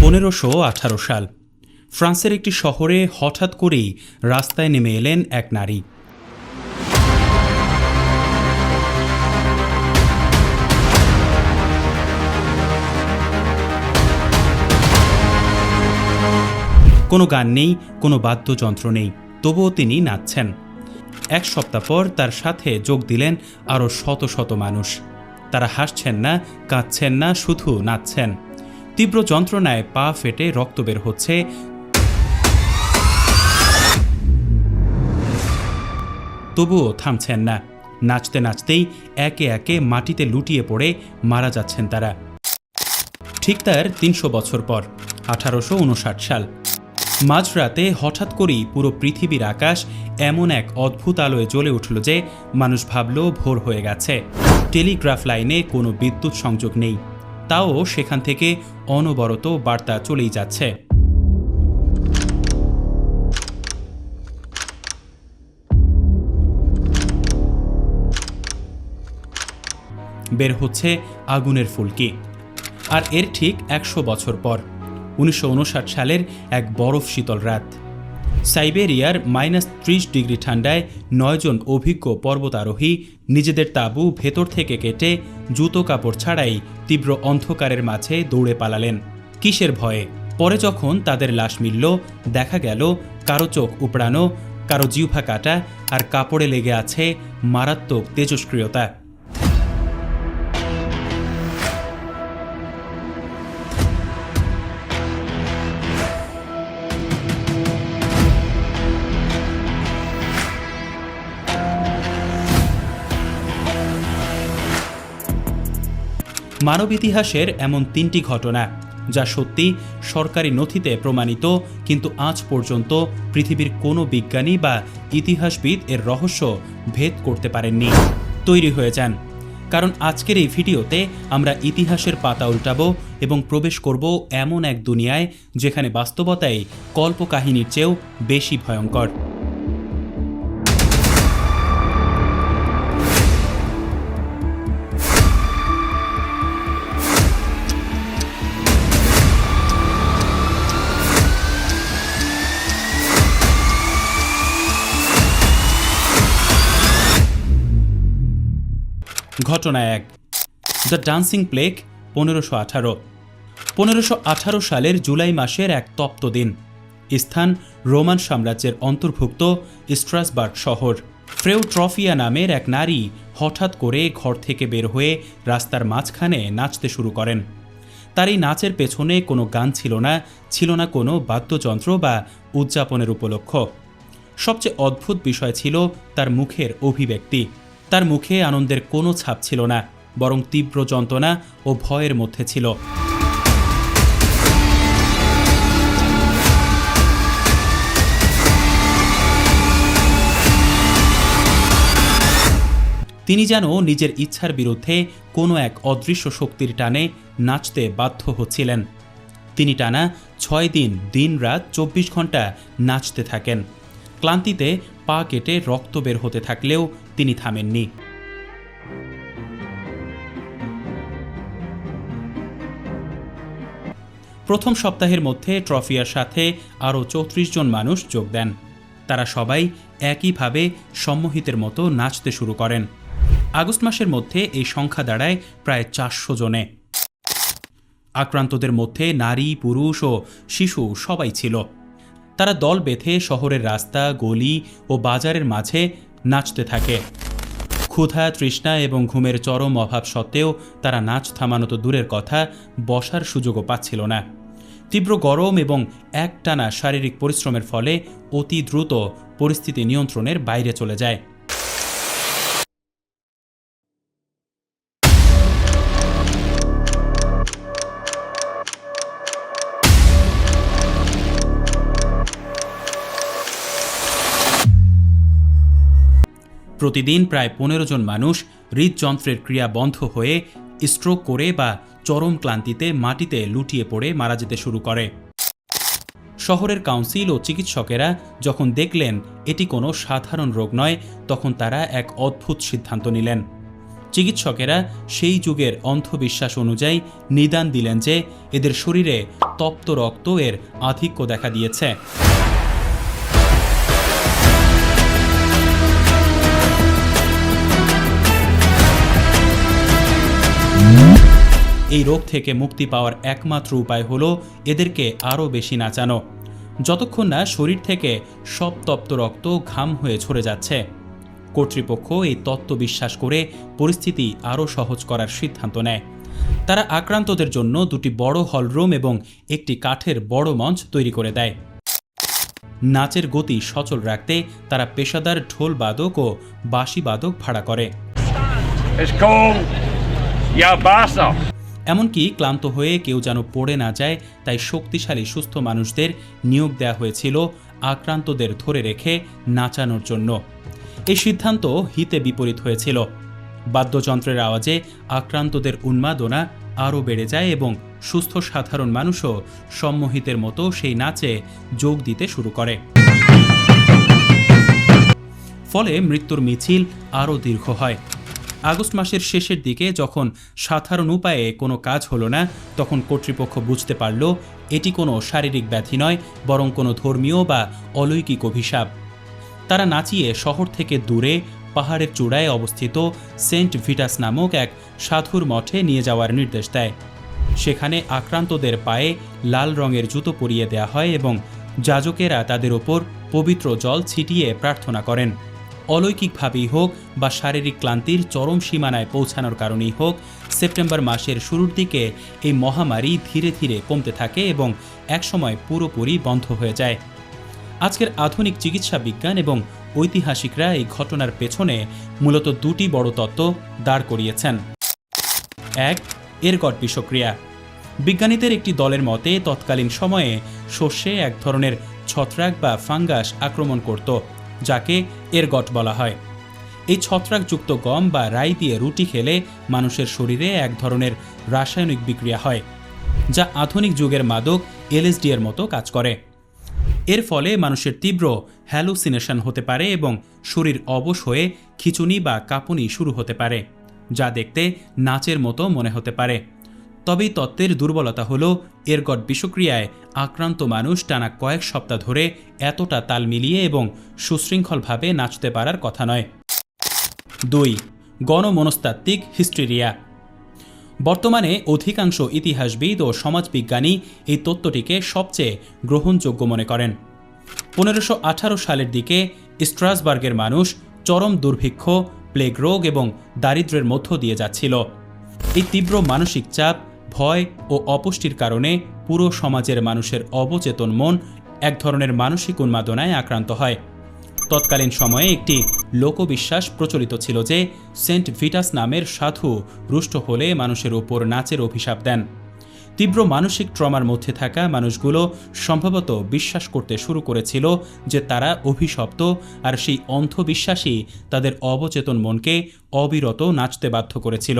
1518 সাল ফ্রান্সের একটি শহরে হঠাৎ করেই রাস্তায় নেমে এলেন এক নারী। কোনো গান নেই, কোনো বাদ্যযন্ত্র নেই, তবুও তিনি নাচছেন। এক সপ্তাহ পর তার সাথে যোগ দিলেন আরও শত শত মানুষ। তারা হাসছেন না, কাঁদছেন না, শুধু নাচছেন। তীব্র যন্ত্রণায় পা ফেটে রক্ত বের হচ্ছে, তবুও থামছেন না। নাচতে নাচতেই একে একে মাটিতে লুটিয়ে পড়ে মারা যাচ্ছেন তারা। ঠিক তার 300 বছর পর 1859 সাল মাঝরাতে হঠাৎ করেই পুরো পৃথিবীর আকাশ এমন এক অদ্ভুত আলোয় জ্বলে উঠল যে মানুষ ভাবল ভোর হয়ে গেছে। টেলিগ্রাফ লাইনে কোনো বিদ্যুৎ সংযোগ নেই, তাও সেখান থেকে অনবরত বার্তা চলেই যাচ্ছে। বের হচ্ছে আগুনের ফুলকি। আর এর ঠিক 100 বছর পর 1959 সালের এক বরফ শীতল রাত সাইবেরিয়ার -30 ডিগ্রি ঠান্ডায় 9 জন অভিজ্ঞ পর্বতারোহী নিজেদের তাঁবু ভেতর থেকে কেটে জুতো কাপড় ছাড়াই তীব্র অন্ধকারের মাঝে দৌড়ে পালালেন। কিসের ভয়ে? পরে যখন তাদের লাশ মিলল, দেখা গেল কারো চোখ উপড়ানো, কারো জিহ্বা কাটা, আর কাপড়ে লেগে আছে মারাত্মক তেজস্ক্রিয়তা। মানব ইতিহাসের এমন 3টি ঘটনা যা সত্যি সরকারি নথিতে প্রমাণিত, কিন্তু আজ পর্যন্ত পৃথিবীর কোনো বিজ্ঞানী বা ইতিহাসবিদ এর রহস্য ভেদ করতে পারেননি। তৈরি হয়ে যান, কারণ আজকের এই ভিডিওতে আমরা ইতিহাসের পাতা উল্টাবো এবং প্রবেশ করব এমন এক দুনিয়ায় যেখানে বাস্তবতাই কল্পকাহিনীর চেয়েও বেশি ভয়ঙ্কর। ঘটনা 1, দ্য ডান্সিং প্লেগ 1518 সালের জুলাই মাসের এক তপ্ত দিন। স্থান রোমান সাম্রাজ্যের অন্তর্ভুক্ত স্ট্রাসবার্গ শহর। ফ্রেউট্রফিয়া নামের এক নারী হঠাৎ করে ঘর থেকে বের হয়ে রাস্তার মাঝখানে নাচতে শুরু করেন। তার এই নাচের পেছনে কোনো গান ছিল না কোনো বাদ্যযন্ত্র বা উদযাপনের উপলক্ষ। সবচেয়ে অদ্ভুত বিষয় ছিল তার মুখের অভিব্যক্তি। তার মুখে আনন্দের কোনো ছাপ ছিল না, বরং তীব্র যন্ত্রণা ও ভয়ের মধ্যে ছিল। তিনি যেন নিজের ইচ্ছার বিরুদ্ধে কোনো এক অদৃশ্য শক্তির টানে নাচতে বাধ্য হচ্ছিলেন। তিনি টানা 6 দিন দিন-রাত 24 ঘন্টা নাচতে থাকেন। ক্লান্তিতে পা কেটে রক্ত বের হতে থাকলেও তিনি থামেননি। প্রথম সপ্তাহের মধ্যে ট্রফিয়ার সাথে আরও 34 জন মানুষ যোগ দেন। তারা সবাই একইভাবে সম্মোহিতের মতো নাচতে শুরু করেন। আগস্ট মাসের মধ্যে এই সংখ্যা দাঁড়ায় প্রায় 400 জনে। আক্রান্তদের মধ্যে নারী, পুরুষ ও শিশু সবাই ছিল। তারা দল বেঁধে শহরের রাস্তা, গলি ও বাজারের মাঝে নাচতে থাকে। ক্ষুধা, তৃষ্ণা এবং ঘুমের চরম অভাব সত্ত্বেও তারা নাচ থামানো তো দূরের কথা, বসার সুযোগও পাচ্ছিল না। তীব্র গরম এবং একটানা শারীরিক পরিশ্রমের ফলে অতি দ্রুত পরিস্থিতি নিয়ন্ত্রণের বাইরে চলে যায়। প্রতিদিন প্রায় 15 জন মানুষ হৃদযন্ত্রের ক্রিয়া বন্ধ হয়ে স্ট্রোক করে বা চরম ক্লান্তিতে মাটিতে লুটিয়ে পড়ে মারা যেতে শুরু করে। শহরের কাউন্সিল ও চিকিৎসকেরা যখন দেখলেন এটি কোনো সাধারণ রোগ নয়, তখন তারা এক অদ্ভুত সিদ্ধান্ত নিলেন। চিকিৎসকেরা সেই যুগের অন্ধবিশ্বাস অনুযায়ী নিদান দিলেন যে এদের শরীরে তপ্ত রক্ত এর আধিক্য দেখা দিয়েছে। এই রোগ থেকে মুক্তি পাওয়ার একমাত্র উপায় হলো এদেরকে আরও বেশি নাচানো, যতক্ষণ না শরীর থেকে সব তপ্ত রক্ত ঘাম হয়ে ঝরে যাচ্ছে। কর্তৃপক্ষ এই তত্ত্ব বিশ্বাস করে পরিস্থিতি আরও সহজ করার সিদ্ধান্ত নেয়। তারা আক্রান্তদের জন্য দুটি বড় হলরুম এবং একটি কাঠের বড় মঞ্চ তৈরি করে দেয়। নাচের গতি সচল রাখতে তারা পেশাদার ঢোল বাদক ও বাঁশি বাদক ভাড়া করে। এমনকি ক্লান্ত হয়ে কেউ যেন পড়ে না যায় তাই শক্তিশালী সুস্থ মানুষদের নিয়োগ দেওয়া হয়েছিল আক্রান্তদের ধরে রেখে নাচানোর জন্য। এই সিদ্ধান্ত হিতে বিপরীত হয়েছিল। বাদ্যযন্ত্রের আওয়াজে আক্রান্তদের উন্মাদনা আরও বেড়ে যায় এবং সুস্থ সাধারণ মানুষও সম্মোহিতের মতো সেই নাচে যোগ দিতে শুরু করে। ফলে মৃত্যুর মিছিল আরও দীর্ঘ হয়। আগস্ট মাসের শেষের দিকে যখন সাধারণ উপায়ে কোনো কাজ হলো না, তখন কর্তৃপক্ষ বুঝতে পারল এটি কোনো শারীরিক ব্যাধি নয়, বরং কোনো ধর্মীয় বা অলৌকিক অভিশাপ। তারা নাচিয়ে শহর থেকে দূরে পাহাড়ের চূড়ায় অবস্থিত সেন্ট ভিটাস নামক এক সাধুর মঠে নিয়ে যাওয়ার নির্দেশ দেয়। সেখানে আক্রান্তদের পায়ে লাল রঙের জুতো পরিয়ে দেয়া হয় এবং যাজকেরা তাদের ওপর পবিত্র জল ছিটিয়ে প্রার্থনা করেন। অলৌকিকভাবেই হোক বা শারীরিক ক্লান্তির চরম সীমানায় পৌঁছানোর কারণেই হোক, সেপ্টেম্বর মাসের শুরুর দিকে এই মহামারী ধীরে ধীরে কমতে থাকে এবং একসময় পুরোপুরি বন্ধ হয়ে যায়। আজকের আধুনিক চিকিৎসা বিজ্ঞান এবং ঐতিহাসিকরা এই ঘটনার পেছনে মূলত দুটি বড় তত্ত্ব দাঁড় করিয়েছেন। এক, এরগট বিষক্রিয়া। বিজ্ঞানীদের একটি দলের মতে তৎকালীন সময়ে শস্যে এক ধরনের ছত্রাক বা ফাঙ্গাস আক্রমণ করত, যাকে এরগট বলা হয়। এই ছত্রাকযুক্ত গম বা রাই দিয়ে রুটি খেলে মানুষের শরীরে এক ধরনের রাসায়নিক বিক্রিয়া হয়, যা আধুনিক যুগের মাদক এলএসডি এর মতো কাজ করে। এর ফলে মানুষের তীব্র হ্যালুসিনেশন হতে পারে এবং শরীর অবশ হয়ে খিঁচুনি বা কাঁপুনি শুরু হতে পারে, যা দেখতে নাচের মতো মনে হতে পারে। তবে তত্ত্বের দুর্বলতা হলো এরগট বিষক্রিয়ায় আক্রান্ত মানুষ টানা কয়েক সপ্তাহ ধরে এতটা তাল মিলিয়ে এবং সুশৃঙ্খলভাবে নাচতে পারার কথা নয়। 2. গণমনস্তাত্ত্বিক হিস্টেরিয়া। বর্তমানে অধিকাংশ ইতিহাসবিদ ও সমাজবিজ্ঞানী এই তত্ত্বটিকে সবচেয়ে গ্রহণযোগ্য মনে করেন। 1518 সালের দিকে স্ট্রাসবার্গের মানুষ চরম দুর্ভিক্ষ, প্লেগ রোগ এবং দারিদ্র্যের মধ্য দিয়ে যাচ্ছিল। এই তীব্র মানসিক চাপ, ভয় ও অপুষ্টির কারণে পুরো সমাজের মানুষের অবচেতন মন এক ধরনের মানসিক উন্মাদনায় আক্রান্ত হয়। তৎকালীন সময়ে একটি লোকবিশ্বাস প্রচলিত ছিল যে সেন্ট ভিটাস নামের সাধু রুষ্ট হলে মানুষের উপর নাচের অভিশাপ দেন। তীব্র মানসিক ট্রমার মধ্যে থাকা মানুষগুলো সম্ভবত বিশ্বাস করতে শুরু করেছিল যে তারা অভিশপ্ত, আর সেই অন্ধবিশ্বাসই তাদের অবচেতন মনকে অবিরত নাচতে বাধ্য করেছিল।